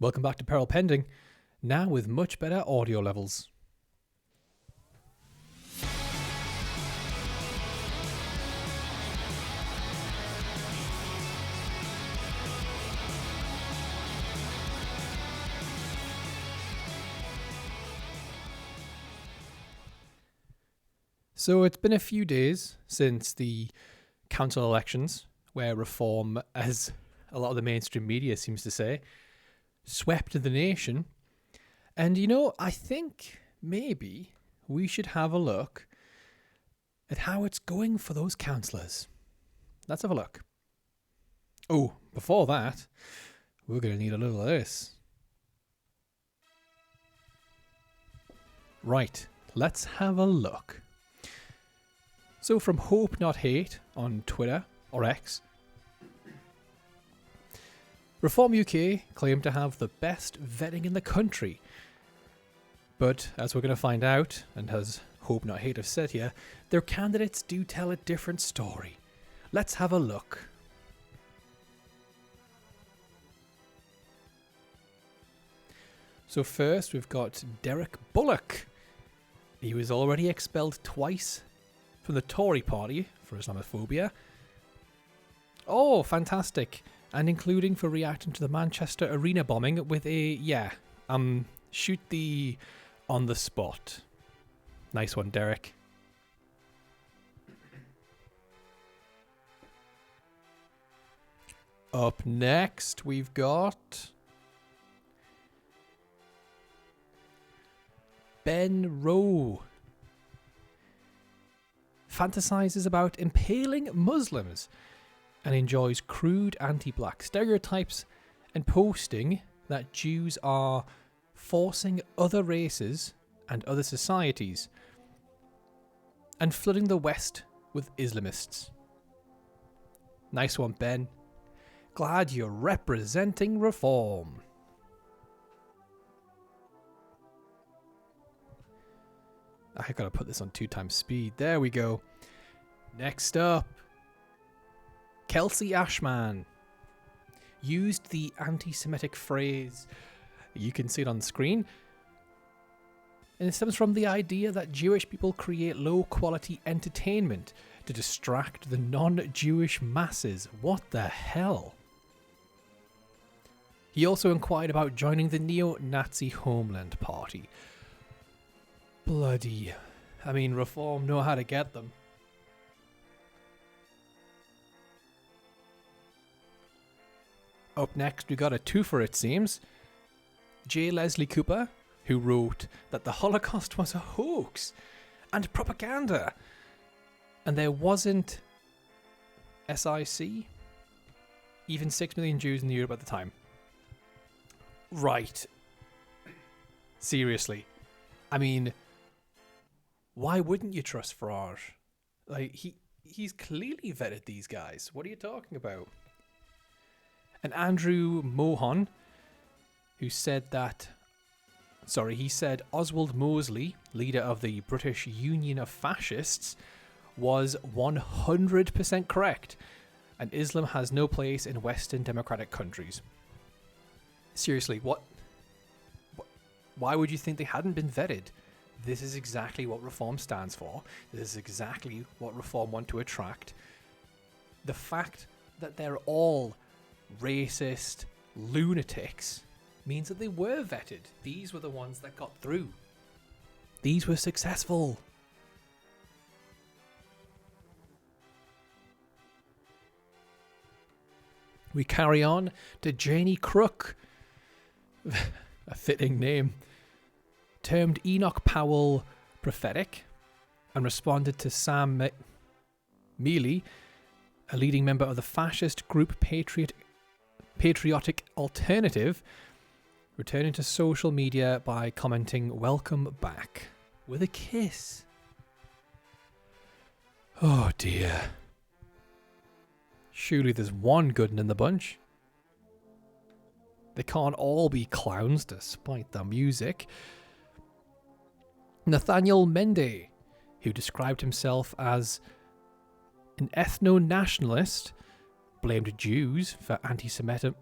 Welcome back to Peril Pending, now with much better audio levels. So it's been a few days since the council elections, where reform, as a lot of the mainstream media seems to say, swept the nation. And I think maybe we should have a look at how it's going for those councillors. Let's have a look. Oh, before that, we're going to need a little of this. Right, let's have a look. So from Hope Not Hate on Twitter or X, Reform UK claim to have the best vetting in the country. But as we're going to find out, and as Hope Not Hate have said here, their candidates do tell a different story. Let's have a look. So first we've got Derek Bullock. He was already expelled twice from the Tory party for Islamophobia. Oh, fantastic. And including for reacting to the Manchester arena bombing with a, shoot the on the spot. Nice one, Derek. Up next, we've got Ben Rowe. Fantasizes about impaling Muslims and enjoys crude anti-black stereotypes and posting that Jews are forcing other races and other societies and flooding the West with Islamists. Nice one, Ben. Glad you're representing reform. I gotta put this on 2x speed. There we go. Next up, Kelsey Ashman used the anti-Semitic phrase, you can see it on the screen, and it stems from the idea that Jewish people create low-quality entertainment to distract the non-Jewish masses. What the hell? He also inquired about joining the neo-Nazi Homeland Party. Bloody, Reform know how to get them. Up next, we got a twofer, it seems. J. Leslie Cooper, who wrote that the Holocaust was a hoax and propaganda, and there wasn't SIC, even 6 million Jews in Europe at the time. Right. Seriously. Why wouldn't you trust Farage? He's clearly vetted these guys. What are you talking about? And Andrew Mohon, who said he said Oswald Mosley, leader of the British Union of Fascists, was 100% correct, and Islam has no place in Western democratic countries. Seriously, what? Why would you think they hadn't been vetted? This is exactly what Reform stands for. This is exactly what Reform want to attract. The fact that they're all racist lunatics means that they were vetted. These were the ones that got through. These were successful. We carry on to Janie Crook, a fitting name, termed Enoch Powell prophetic, and responded to Sam Mealy, a leading member of the fascist group Patriotic Alternative, returning to social media by commenting, "Welcome back," with a kiss. Oh dear. Surely there's one good one in the bunch. They can't all be clowns despite the music. Nathaniel Mende, who described himself as an ethno-nationalist, blamed Jews for anti-Semitism,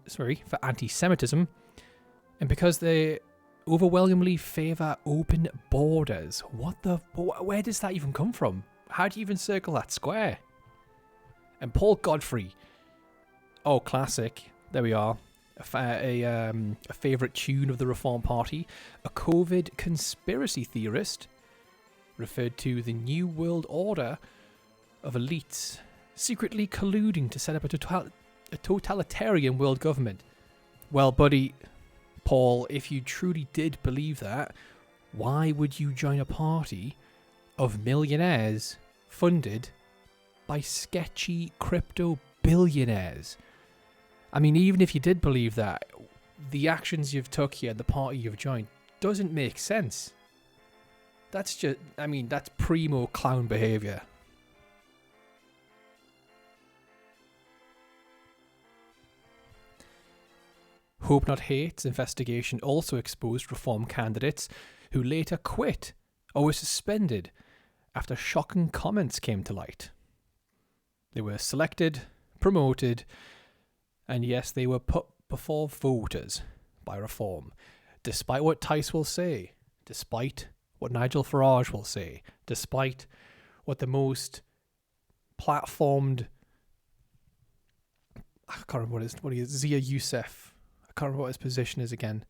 And because they overwhelmingly favour open borders. Where does that even come from? How do you even circle that square? And Paul Godfrey. Oh, classic. There we are. A favourite tune of the Reform Party. A COVID conspiracy theorist referred to the New World Order of elites secretly colluding to set up a totalitarian world government. Well, buddy, Paul, if you truly did believe that, why would you join a party of millionaires funded by sketchy crypto billionaires? I mean, even if you did believe that, the actions you've took here and the party you've joined doesn't make sense. That's that's primo clown behaviour. Hope Not Hate's investigation also exposed Reform candidates who later quit or were suspended after shocking comments came to light. They were selected, promoted, and yes, they were put before voters by Reform, despite what Tice will say, despite what Nigel Farage will say, despite what the most platformed, I can't remember what he is, Zia Youssef, I can't remember what his position is again,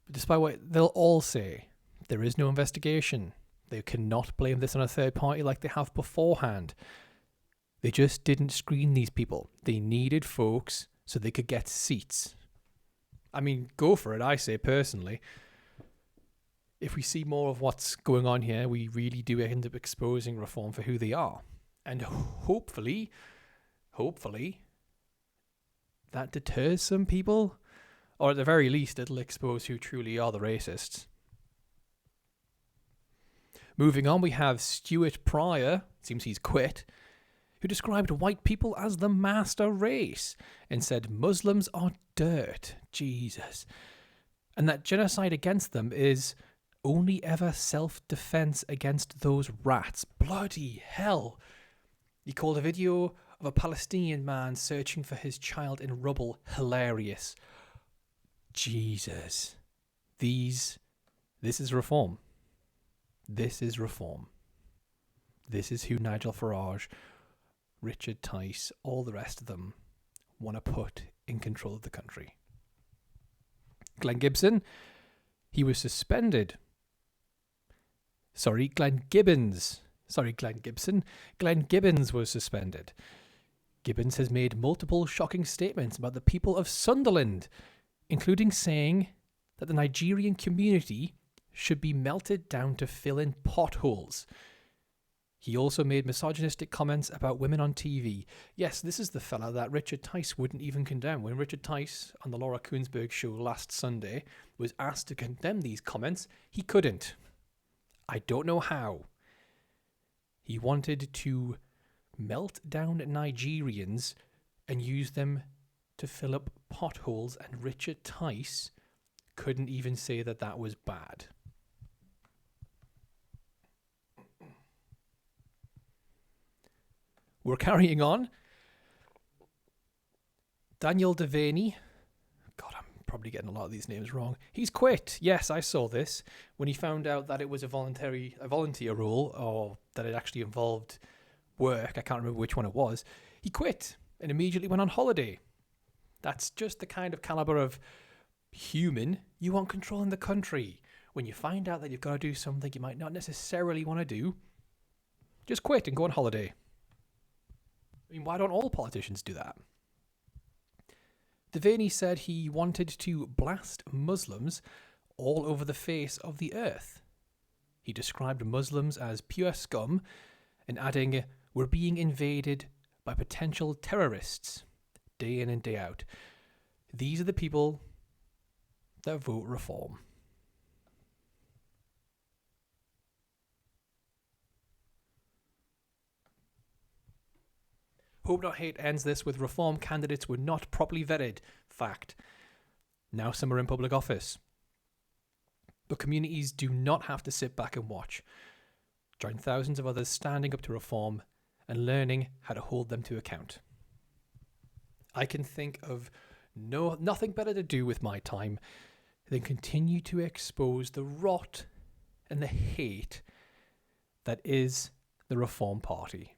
but despite what they'll all say, there is no investigation. They cannot blame this on a third party like they have beforehand. They just didn't screen these people. They needed folks so they could get seats. I mean, go for it, I say personally. If we see more of what's going on here, we really do end up exposing Reform for who they are. And hopefully, that deters some people. Or at the very least, it'll expose who truly are the racists. Moving on, we have Stuart Pryor, seems he's quit, who described white people as the master race and said Muslims are dirt. Jesus. And that genocide against them is only ever self-defense against those rats. Bloody hell. He called a video of a Palestinian man searching for his child in rubble hilarious. Jesus. This is Reform. This is Reform. This is who Nigel Farage, Richard Tice, all the rest of them want to put in control of the country. Glenn Gibson, he was suspended. Glenn Gibbons was suspended. Gibbons has made multiple shocking statements about the people of Sunderland, including saying that the Nigerian community should be melted down to fill in potholes. He also made misogynistic comments about women on TV. Yes, this is the fella that Richard Tice wouldn't even condemn. When Richard Tice on the Laura Kuenssberg show last Sunday was asked to condemn these comments, he couldn't. I don't know how. He wanted to melt down Nigerians and use them to fill up potholes, and Richard Tice couldn't even say that that was bad. We're carrying on. Daniel Devaney. God, I'm probably getting a lot of these names wrong. He's quit. Yes, I saw this. When he found out that it was a volunteer role, or that it actually involved work, I can't remember which one it was, he quit and immediately went on holiday. That's just the kind of caliber of human you want controlling the country. When you find out that you've got to do something you might not necessarily want to do, just quit and go on holiday. I mean, why don't all politicians do that? Devaney said he wanted to blast Muslims all over the face of the earth. He described Muslims as pure scum and adding, "We're being invaded by potential terrorists day in and day out. These are the people that vote Reform." Hope Not Hate ends this with Reform candidates were not properly vetted. Fact. Now some are in public office. But communities do not have to sit back and watch. Join thousands of others standing up to Reform and learning how to hold them to account. I can think of nothing better to do with my time then continue to expose the rot and the hate that is the Reform Party.